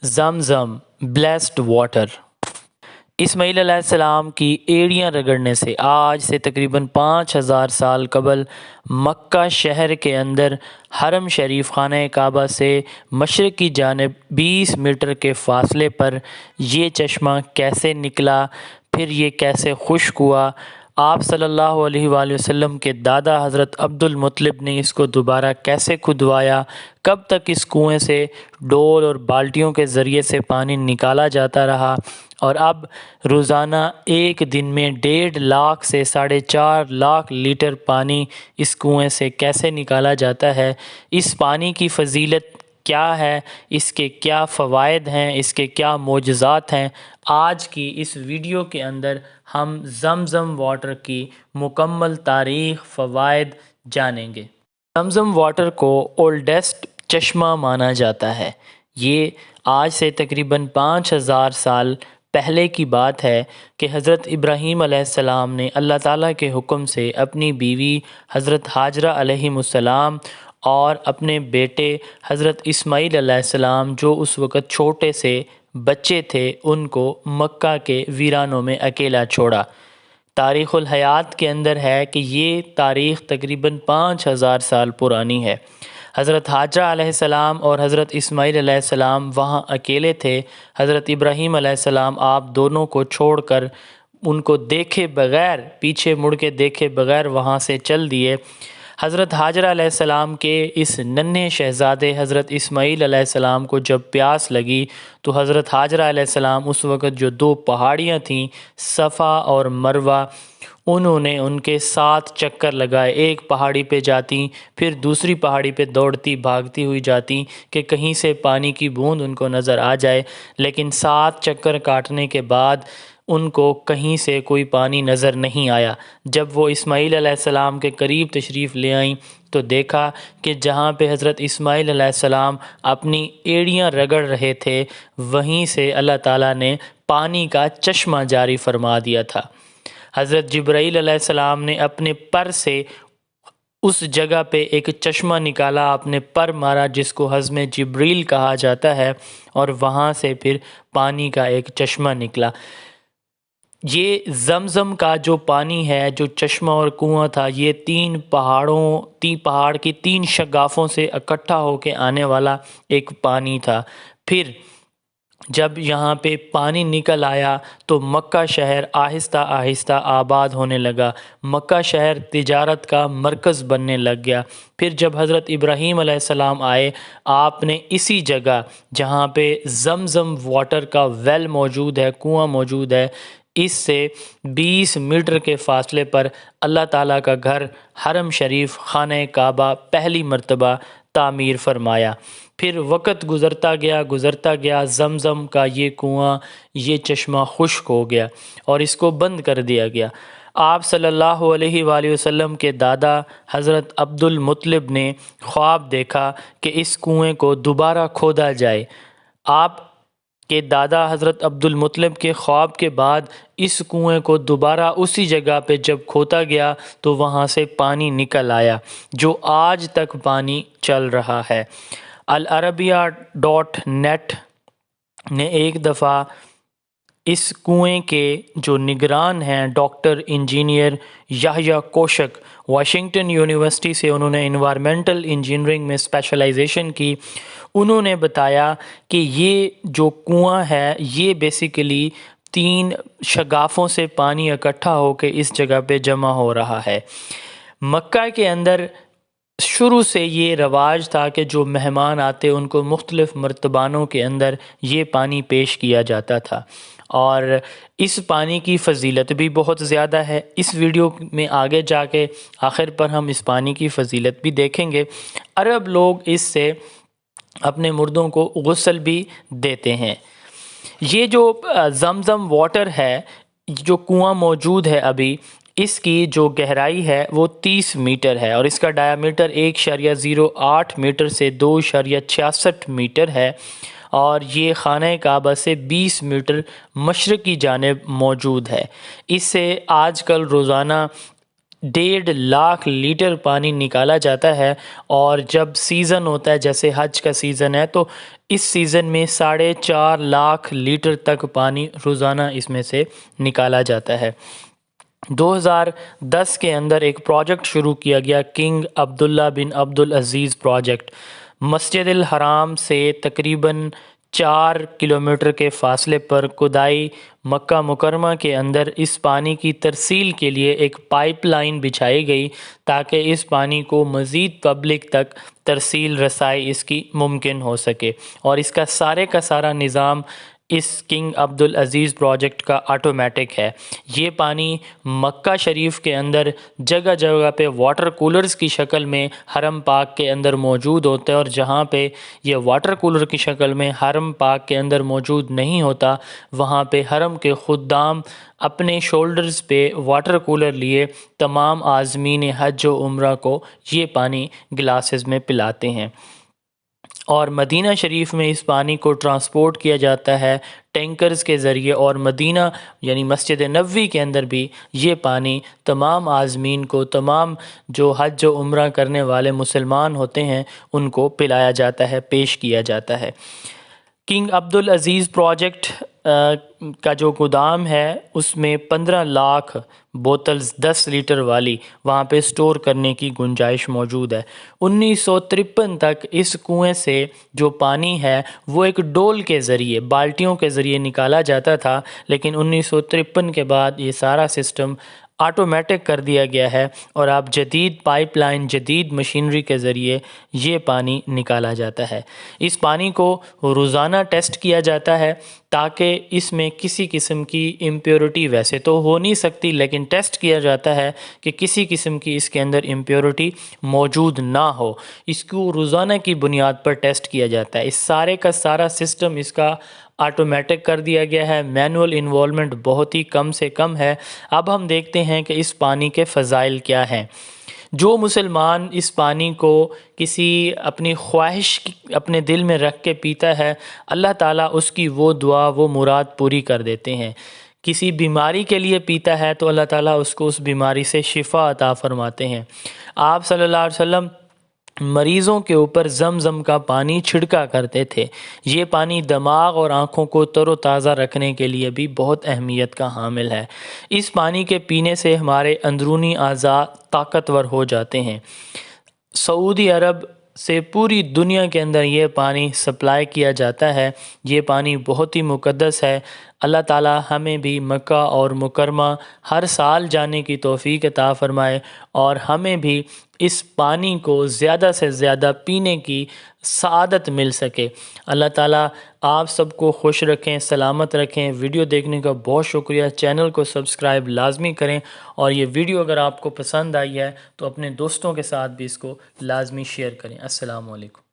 زمزم blessed water. اسماعیل علیہ السلام کی ایڑیاں رگڑنے سے آج سے تقریباً 5000 سال قبل مکہ شہر کے اندر حرم شریف خانہ کعبہ سے مشرق کی جانب 20 میٹر کے فاصلے پر یہ چشمہ کیسے نکلا، پھر یہ کیسے خشک ہوا، آپ صلی اللہ علیہ وآلہ وسلم کے دادا حضرت عبد المطلب نے اس کو دوبارہ کیسے کھدوایا، کب تک اس کنویں سے ڈول اور بالٹیوں کے ذریعے سے پانی نکالا جاتا رہا، اور اب روزانہ ایک دن میں 1.5 لاکھ سے 4.5 لاکھ لیٹر پانی اس کنویں سے کیسے نکالا جاتا ہے، اس پانی کی فضیلت کیا ہے، اس کے کیا فوائد ہیں، اس کے کیا معجزات ہیں، آج کی اس ویڈیو کے اندر ہم زمزم واٹر کی مکمل تاریخ، فوائد جانیں گے۔ زمزم واٹر کو اولڈسٹ چشمہ مانا جاتا ہے۔ یہ آج سے تقریباً 5000 سال پہلے کی بات ہے کہ حضرت ابراہیم علیہ السلام نے اللہ تعالیٰ کے حکم سے اپنی بیوی حضرت ہاجرہ علیہ السلام اور اپنے بیٹے حضرت اسماعیل علیہ السلام جو اس وقت چھوٹے سے بچے تھے ان کو مکہ کے ویرانوں میں اکیلا چھوڑا۔ تاریخ الحیات کے اندر ہے کہ یہ تاریخ تقریباً 5000 سال پرانی ہے۔ حضرت ہاجرہ علیہ السلام اور حضرت اسماعیل علیہ السلام وہاں اکیلے تھے۔ حضرت ابراہیم علیہ السلام آپ دونوں کو چھوڑ کر ان کو دیکھے بغیر، پیچھے مڑ کے دیکھے بغیر وہاں سے چل دیے۔ حضرت ہاجرہ علیہ السلام کے اس ننھے شہزادے حضرت اسماعیل علیہ السلام کو جب پیاس لگی تو حضرت ہاجرہ علیہ السلام اس وقت جو 2 پہاڑیاں تھیں صفا اور مروہ، انہوں نے ان کے 7 چکر لگائے، ایک پہاڑی پہ جاتی پھر دوسری پہاڑی پہ دوڑتی بھاگتی ہوئی جاتی کہ کہیں سے پانی کی بوند ان کو نظر آ جائے، لیکن 7 چکر کاٹنے کے بعد ان کو کہیں سے کوئی پانی نظر نہیں آیا۔ جب وہ اسماعیل علیہ السلام کے قریب تشریف لے آئیں تو دیکھا کہ جہاں پہ حضرت اسماعیل علیہ السلام اپنی ایڑیاں رگڑ رہے تھے وہیں سے اللہ تعالیٰ نے پانی کا چشمہ جاری فرما دیا تھا۔ حضرت جبرائیل علیہ السلام نے اپنے پر سے اس جگہ پہ ایک چشمہ نکالا، اپنے پر مارا جس کو حزم جبریل کہا جاتا ہے، اور وہاں سے پھر پانی کا ایک چشمہ نکلا۔ یہ زمزم کا جو پانی ہے، جو چشمہ اور کنواں تھا، یہ 3 پہاڑ کی 3 شگافوں سے اکٹھا ہو کے آنے والا ایک پانی تھا۔ پھر جب یہاں پہ پانی نکل آیا تو مکہ شہر آہستہ آہستہ آباد ہونے لگا، مکہ شہر تجارت کا مرکز بننے لگ گیا۔ پھر جب حضرت ابراہیم علیہ السلام آئے، آپ نے اسی جگہ جہاں پہ زمزم واٹر کا ویل موجود ہے، کنواں موجود ہے، اس سے 20 میٹر کے فاصلے پر اللہ تعالیٰ کا گھر حرم شریف خانہ کعبہ پہلی مرتبہ تعمیر فرمایا۔ پھر وقت گزرتا گیا، زمزم کا یہ کنواں، یہ چشمہ خشک ہو گیا اور اس کو بند کر دیا گیا۔ آپ صلی اللہ علیہ وآلہ وسلم کے دادا حضرت عبد المطلب نے خواب دیکھا کہ اس کنویں کو دوبارہ کھودا جائے۔ آپ کے دادا حضرت عبد المطلب کے خواب کے بعد اس کنویں کو دوبارہ اسی جگہ پہ جب کھودا گیا تو وہاں سے پانی نکل آیا، جو آج تک پانی چل رہا ہے۔ العربیہ.net نے ایک دفعہ اس کنویں کے جو نگران ہیں ڈاکٹر انجینئر یحییٰ کوشک، واشنگٹن یونیورسٹی سے انہوں نے انوائرمنٹل انجینئرنگ میں اسپیشلائزیشن کی، انہوں نے بتایا کہ یہ جو کنواں ہے یہ بیسیکلی 3 شگافوں سے پانی اکٹھا ہو کے اس جگہ پہ جمع ہو رہا ہے۔ مکہ کے اندر شروع سے یہ رواج تھا کہ جو مہمان آتے ان کو مختلف مرتبانوں کے اندر یہ پانی پیش کیا جاتا تھا، اور اس پانی کی فضیلت بھی بہت زیادہ ہے۔ اس ویڈیو میں آگے جا کے آخر پر ہم اس پانی کی فضیلت بھی دیکھیں گے۔ عرب لوگ اس سے اپنے مردوں کو غسل بھی دیتے ہیں۔ یہ جو زمزم واٹر ہے، جو کنواں موجود ہے ابھی، اس کی جو گہرائی ہے وہ 30 میٹر ہے اور اس کا ڈایامیٹر 1.08 میٹر سے 2.66 میٹر ہے، اور یہ خانہ کعبہ سے 20 میٹر مشرق کی جانب موجود ہے۔ اس سے آج کل روزانہ 1.5 لاکھ لیٹر پانی نکالا جاتا ہے، اور جب سیزن ہوتا ہے جیسے حج کا سیزن ہے تو اس سیزن میں 4.5 لاکھ لیٹر تک پانی روزانہ اس میں سے نکالا جاتا ہے۔ 2010 کے اندر ایک پروجیکٹ شروع کیا گیا، کنگ عبداللہ بن عبدالعزیز پروجیکٹ۔ مسجد الحرام سے تقریباً 4 کلومیٹر کے فاصلے پر کھدائی مکہ مکرمہ کے اندر اس پانی کی ترسیل کے لیے ایک پائپ لائن بچھائی گئی تاکہ اس پانی کو مزید پبلک تک ترسیل رسائی اس کی ممکن ہو سکے، اور اس کا سارا نظام اس کنگ عبدالعزیز پروجیکٹ کا آٹومیٹک ہے۔ یہ پانی مکہ شریف کے اندر جگہ جگہ پہ واٹر کولرز کی شکل میں حرم پاک کے اندر موجود ہوتے ہیں، اور جہاں پہ یہ واٹر کولر کی شکل میں حرم پاک کے اندر موجود نہیں ہوتا، وہاں پہ حرم کے خدام اپنے شولڈرز پہ واٹر کولر لیے تمام عازمین حج و عمرہ کو یہ پانی گلاسز میں پلاتے ہیں۔ اور مدینہ شریف میں اس پانی کو ٹرانسپورٹ کیا جاتا ہے ٹینکرز کے ذریعے، اور مدینہ یعنی مسجد نبوی کے اندر بھی یہ پانی تمام عازمین کو، تمام جو حج و عمرہ کرنے والے مسلمان ہوتے ہیں ان کو پلایا جاتا ہے، پیش کیا جاتا ہے۔ کنگ عبدالعزیز پروجیکٹ کا جو گودام ہے اس میں 15 لاکھ بوتلز 10 لیٹر والی وہاں پہ سٹور کرنے کی گنجائش موجود ہے۔ 1953 تک اس کنویں سے جو پانی ہے وہ ایک ڈول کے ذریعے، بالٹیوں کے ذریعے نکالا جاتا تھا، لیکن 1953 کے بعد یہ سارا سسٹم آٹومیٹک کر دیا گیا ہے، اور اب جدید پائپ لائن، جدید مشینری کے ذریعے یہ پانی نکالا جاتا ہے۔ اس پانی کو روزانہ ٹیسٹ کیا جاتا ہے تاکہ اس میں کسی قسم کی امپیورٹی ویسے تو ہو نہیں سکتی، لیکن ٹیسٹ کیا جاتا ہے کہ کسی قسم کی اس کے اندر امپیورٹی موجود نہ ہو۔ اس کو روزانہ کی بنیاد پر ٹیسٹ کیا جاتا ہے۔ اس سارے کا سارا سسٹم اس کا آٹومیٹک کر دیا گیا ہے، مینول انوالومنٹ بہت ہی کم سے کم ہے۔ اب ہم دیکھتے ہیں کہ اس پانی کے فضائل کیا ہیں۔ جو مسلمان اس پانی کو کسی اپنی خواہش اپنے دل میں رکھ کے پیتا ہے، اللہ تعالیٰ اس کی وہ دعا، وہ مراد پوری کر دیتے ہیں۔ کسی بیماری کے لیے پیتا ہے تو اللہ تعالیٰ اس کو اس بیماری سے شفا عطا فرماتے ہیں۔ آپ صلی اللہ علیہ وسلم مریضوں کے اوپر زمزم کا پانی چھڑکا کرتے تھے۔ یہ پانی دماغ اور آنکھوں کو تر و تازہ رکھنے کے لیے بھی بہت اہمیت کا حامل ہے۔ اس پانی کے پینے سے ہمارے اندرونی اعضاء طاقتور ہو جاتے ہیں۔ سعودی عرب سے پوری دنیا کے اندر یہ پانی سپلائی کیا جاتا ہے۔ یہ پانی بہت ہی مقدس ہے۔ اللہ تعالیٰ ہمیں بھی مکہ اور مکرمہ ہر سال جانے کی توفیق عطا فرمائے، اور ہمیں بھی اس پانی کو زیادہ سے زیادہ پینے کی سعادت مل سکے۔ اللہ تعالیٰ آپ سب کو خوش رکھیں، سلامت رکھیں۔ ویڈیو دیکھنے کا بہت شکریہ۔ چینل کو سبسکرائب لازمی کریں، اور یہ ویڈیو اگر آپ کو پسند آئی ہے تو اپنے دوستوں کے ساتھ بھی اس کو لازمی شیئر کریں۔ السلام علیکم۔